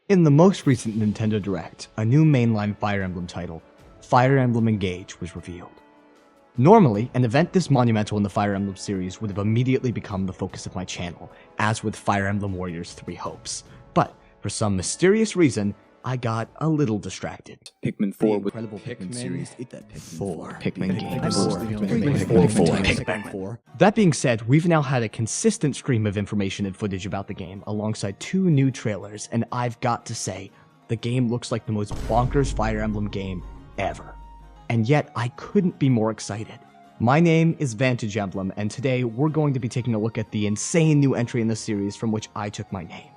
In the most recent Nintendo Direct, a new mainline Fire Emblem title, Fire Emblem Engage, was revealed. Normally, an event this monumental in the Fire Emblem series would have immediately become the focus of my channel, as with Fire Emblem Warriors 3 Hopes. But, for some mysterious reason, I got a little distracted. Pikmin 4 with incredible Pikmin series. Pikmin games. Pikmin 4. That being said, we've now had a consistent stream of information and footage about the game, alongside 2 new trailers, and I've got to say, the game looks like the most bonkers Fire Emblem game ever. And yet, I couldn't be more excited. My name is Vantage Emblem, and today we're going to be taking a look at the insane new entry in the series from which I took my name.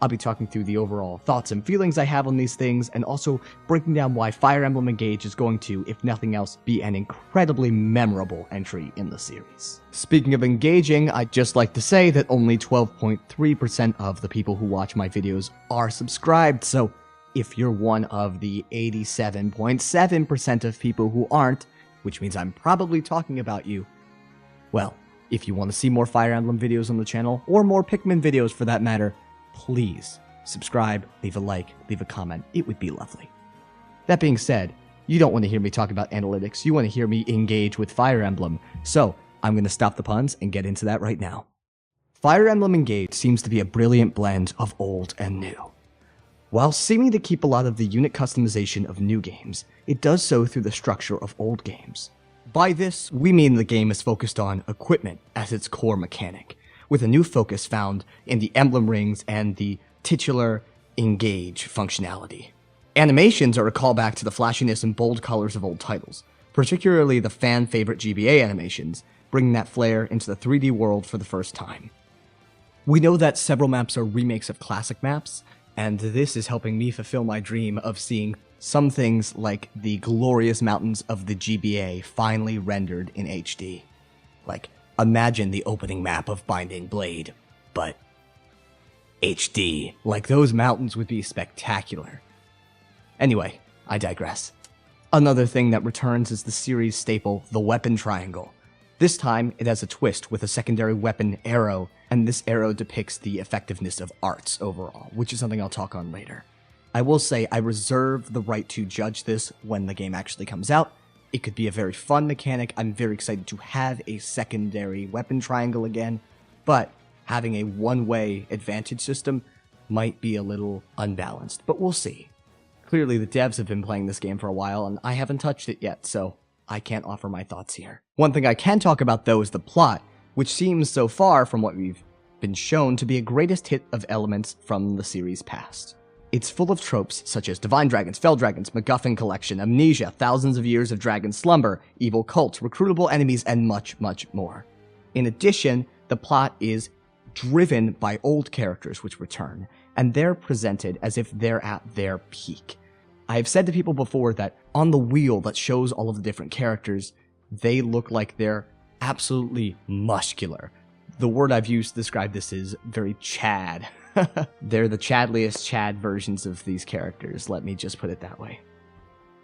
I'll be talking through the overall thoughts and feelings I have on these things, and also breaking down why Fire Emblem Engage is going to, if nothing else, be an incredibly memorable entry in the series. Speaking of engaging, I'd just like to say that only 12.3% of the people who watch my videos are subscribed, so if you're one of the 87.7% of people who aren't, which means I'm probably talking about you, well, if you want to see more Fire Emblem videos on the channel, or more Pikmin videos for that matter, please subscribe, leave a like, leave a comment. It would be lovely. That being said, you don't want to hear me talk about analytics, you want to hear me engage with Fire Emblem, so I'm going to stop the puns and get into that right now. Fire Emblem Engage seems to be a brilliant blend of old and new. While seeming to keep a lot of the unit customization of new games, it does so through the structure of old games. By this, we mean the game is focused on equipment as its core mechanic, with a new focus found in the emblem rings and the titular engage functionality. Animations are a callback to the flashiness and bold colors of old titles, particularly the fan-favorite GBA animations, bringing that flair into the 3D world for the first time. We know that several maps are remakes of classic maps, and this is helping me fulfill my dream of seeing some things like the glorious mountains of the GBA finally rendered in HD. Like, imagine the opening map of Binding Blade, but HD. Like, those mountains would be spectacular. Anyway, I digress. Another thing that returns is the series staple, the weapon triangle. This time, it has a twist with a secondary weapon arrow, and this arrow depicts the effectiveness of arts overall, which is something I'll talk on later. I will say I reserve the right to judge this when the game actually comes out. It could be a very fun mechanic. I'm very excited to have a secondary weapon triangle again, but having a one-way advantage system might be a little unbalanced, but we'll see. Clearly the devs have been playing this game for a while, and I haven't touched it yet, so I can't offer my thoughts here. One thing I can talk about, though, is the plot, which seems so far from what we've been shown to be a greatest hit of elements from the series past. It's full of tropes such as divine dragons, fell dragons, MacGuffin collection, amnesia, thousands of years of dragon slumber, evil cults, recruitable enemies, and much, much more. In addition, the plot is driven by old characters which return, and they're presented as if they're at their peak. I have said to people before that on the wheel that shows all of the different characters, they look like they're absolutely muscular. The word I've used to describe this is very Chad. They're the Chadliest Chad versions of these characters, let me just put it that way.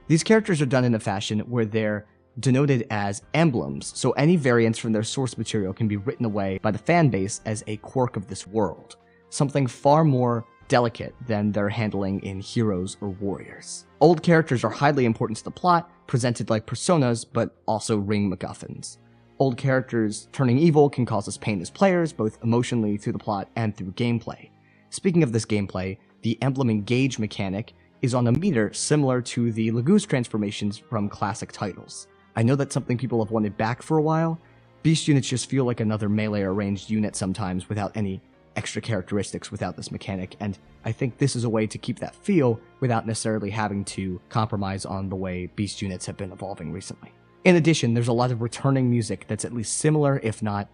These characters are done in a fashion where they're denoted as emblems, so any variance from their source material can be written away by the fanbase as a quirk of this world, something far more delicate than their handling in Heroes or Warriors. Old characters are highly important to the plot, presented like personas, but also ring MacGuffins. Old characters turning evil can cause us pain as players, both emotionally through the plot and through gameplay. Speaking of this gameplay, the Emblem Engage mechanic is on a meter similar to the Laguz transformations from classic titles. I know that's something people have wanted back for a while. Beast units just feel like another melee or ranged unit sometimes without any extra characteristics without this mechanic, and I think this is a way to keep that feel without necessarily having to compromise on the way Beast units have been evolving recently. In addition, there's a lot of returning music that's at least similar, if not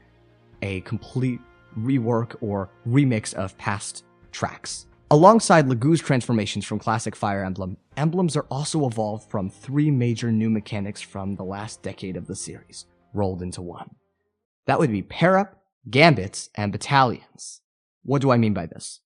a complete rework or remix of past tracks. Alongside Laguz transformations from classic Fire Emblem, emblems are also evolved from 3 major new mechanics from the last decade of the series, rolled into one. That would be pair-up, gambits, and battalions. What do I mean by this?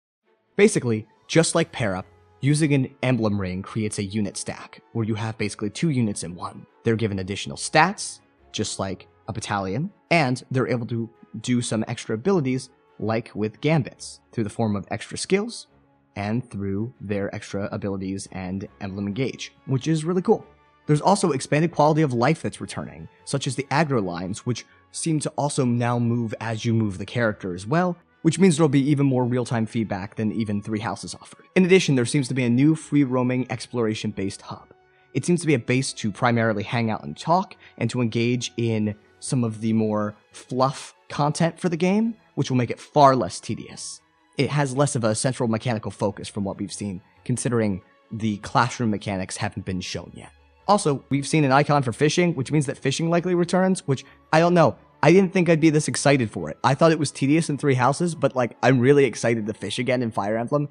Basically, just like pair-up, using an emblem ring creates a unit stack, where you have basically 2 units in one. They're given additional stats, just like a battalion, and they're able to do some extra abilities, like with gambits, through the form of extra skills, and through their extra abilities and Emblem Engage, which is really cool. There's also expanded quality of life that's returning, such as the aggro lines, which seem to also now move as you move the character as well, which means there'll be even more real-time feedback than even Three Houses offered. In addition, there seems to be a new free-roaming exploration-based hub. It seems to be a base to primarily hang out and talk, and to engage in some of the more fluff content for the game, which will make it far less tedious. It has less of a central mechanical focus from what we've seen, considering the classroom mechanics haven't been shown yet. Also, we've seen an icon for fishing, which means that fishing likely returns, which, I don't know, I didn't think I'd be this excited for it. I thought it was tedious in Three Houses, but like, I'm really excited to fish again in Fire Emblem,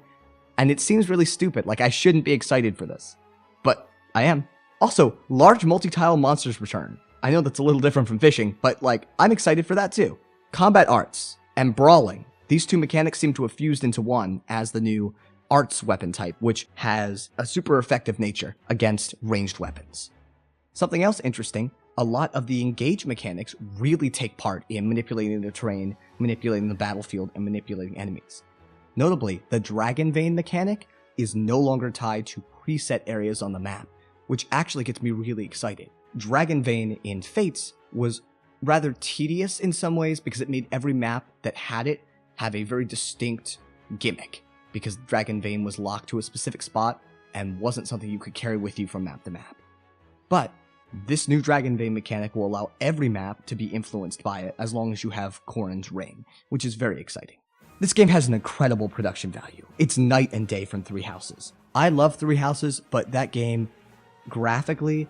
and it seems really stupid, like I shouldn't be excited for this. But I am. Also, large multi-tile monsters return. I know that's a little different from fishing, but like, I'm excited for that too. Combat arts and brawling. These two mechanics seem to have fused into one as the new arts weapon type, which has a super effective nature against ranged weapons. Something else interesting, a lot of the engage mechanics really take part in manipulating the terrain, manipulating the battlefield, and manipulating enemies. Notably, the Dragon Vein mechanic is no longer tied to preset areas on the map, which actually gets me really excited. Dragon Vein in Fates was rather tedious in some ways because it made every map that had it have a very distinct gimmick, because Dragon Vein was locked to a specific spot and wasn't something you could carry with you from map to map. But this new Dragon Vein mechanic will allow every map to be influenced by it as long as you have Corrin's Ring, which is very exciting. This game has an incredible production value. It's night and day from Three Houses. I love Three Houses, but that game graphically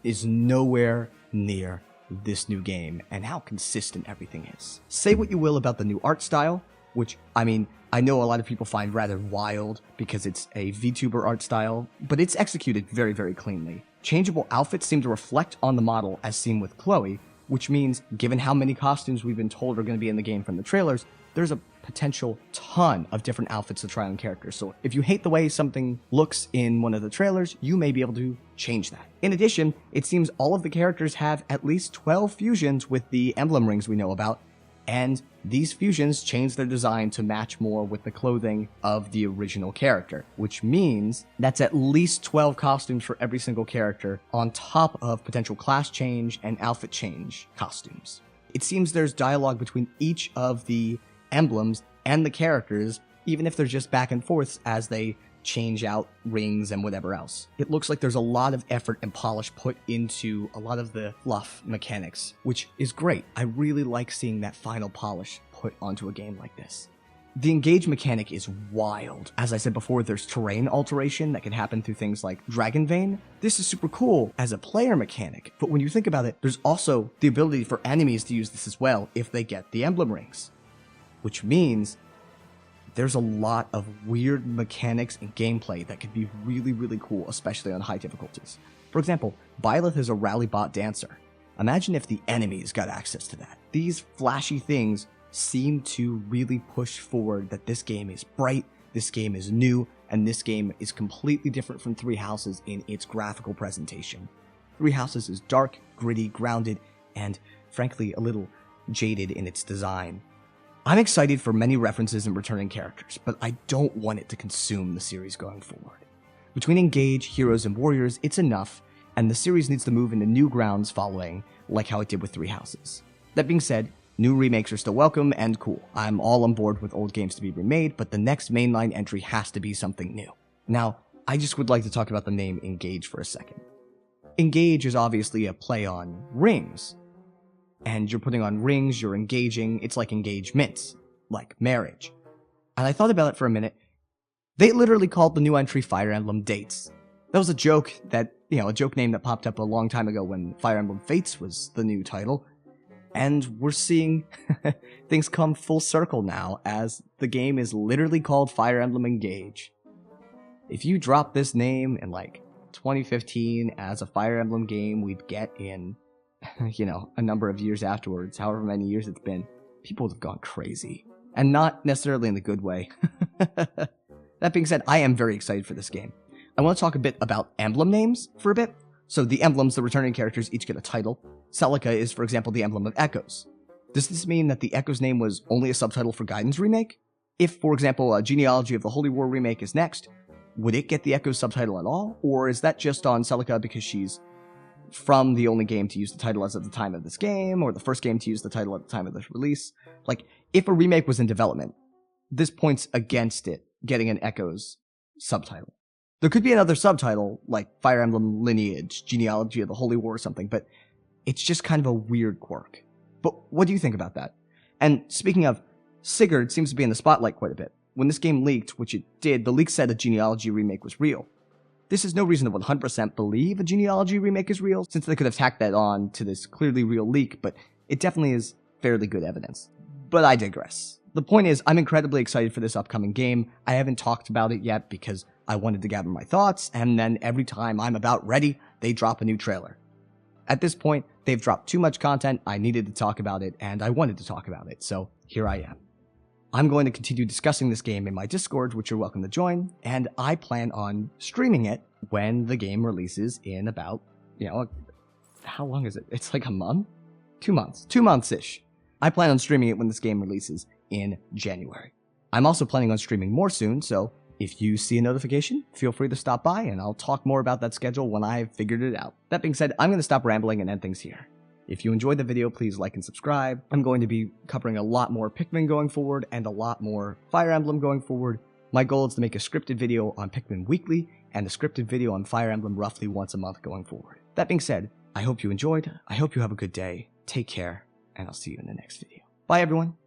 is nowhere near this new game and how consistent everything is. Say what you will about the new art style, which, I mean, I know a lot of people find rather wild because it's a VTuber art style, but it's executed very, very cleanly. Changeable outfits seem to reflect on the model as seen with Chloe, which means, given how many costumes we've been told are going to be in the game from the trailers, there's a potential ton of different outfits to try on characters. So if you hate the way something looks in one of the trailers, you may be able to change that. In addition, it seems all of the characters have at least 12 fusions with the emblem rings we know about, and these fusions change their design to match more with the clothing of the original character, which means that's at least 12 costumes for every single character on top of potential class change and outfit change costumes. It seems there's dialogue between each of the emblems and the characters, even if they're just back and forth as they change out rings and whatever else. It looks like there's a lot of effort and polish put into a lot of the fluff mechanics, which is great. I really like seeing that final polish put onto a game like this. The engage mechanic is wild. As I said before, there's terrain alteration that can happen through things like Dragon Vein. This is super cool as a player mechanic, but when you think about it, there's also the ability for enemies to use this as well if they get the emblem rings, which means there's a lot of weird mechanics and gameplay that could be really, really cool, especially on high difficulties. For example, Byleth is a rally bot dancer. Imagine if the enemies got access to that. These flashy things seem to really push forward that this game is bright, this game is new, and this game is completely different from Three Houses in its graphical presentation. Three Houses is dark, gritty, grounded, and frankly a little jaded in its design. I'm excited for many references and returning characters, but I don't want it to consume the series going forward. Between Engage, Heroes, and Warriors, it's enough, and the series needs to move into new grounds following, like how it did with Three Houses. That being said, new remakes are still welcome and cool. I'm all on board with old games to be remade, but the next mainline entry has to be something new. Now, I just would like to talk about the name Engage for a second. Engage is obviously a play on rings. And you're putting on rings, you're engaging, it's like engagements, like marriage. And I thought about it for a minute. They literally called the new entry Fire Emblem Dates. That was a joke a joke name that popped up a long time ago when Fire Emblem Fates was the new title. And we're seeing things come full circle now, as the game is literally called Fire Emblem Engage. If you drop this name in like 2015 as a Fire Emblem game we'd get in a number of years afterwards, however many years it's been, people would have gone crazy. And not necessarily in the good way. That being said, I am very excited for this game. I want to talk a bit about emblem names for a bit. So the emblems, the returning characters, each get a title. Celica is, for example, the emblem of Echoes. Does this mean that the Echoes name was only a subtitle for Gaiden's remake? If, for example, a Genealogy of the Holy War remake is next, would it get the Echoes subtitle at all? Or is that just on Celica because she's from the only game to use the title as of the time of this game, or the first game to use the title at the time of this release? Like, if a remake was in development, this points against it getting an Echoes subtitle. There could be another subtitle, like Fire Emblem Lineage, Genealogy of the Holy War or something, but it's just kind of a weird quirk. But what do you think about that? And speaking of, Sigurd seems to be in the spotlight quite a bit. When this game leaked, which it did, the leak said a Genealogy remake was real. This is no reason to 100% believe a Genealogy remake is real, since they could have tacked that on to this clearly real leak, but it definitely is fairly good evidence. But I digress. The point is, I'm incredibly excited for this upcoming game. I haven't talked about it yet because I wanted to gather my thoughts, and then every time I'm about ready, they drop a new trailer. At this point, they've dropped too much content, I needed to talk about it, and I wanted to talk about it, so here I am. I'm going to continue discussing this game in my Discord, which you're welcome to join, and I plan on streaming it when the game releases in about, how long is it? It's like a month? 2 months. 2 months-ish. I plan on streaming it when this game releases in January. I'm also planning on streaming more soon, so if you see a notification, feel free to stop by and I'll talk more about that schedule when I've figured it out. That being said, I'm going to stop rambling and end things here. If you enjoyed the video, please like and subscribe. I'm going to be covering a lot more Pikmin going forward and a lot more Fire Emblem going forward. My goal is to make a scripted video on Pikmin weekly and a scripted video on Fire Emblem roughly once a month going forward. That being said, I hope you enjoyed, I hope you have a good day, take care, and I'll see you in the next video. Bye everyone!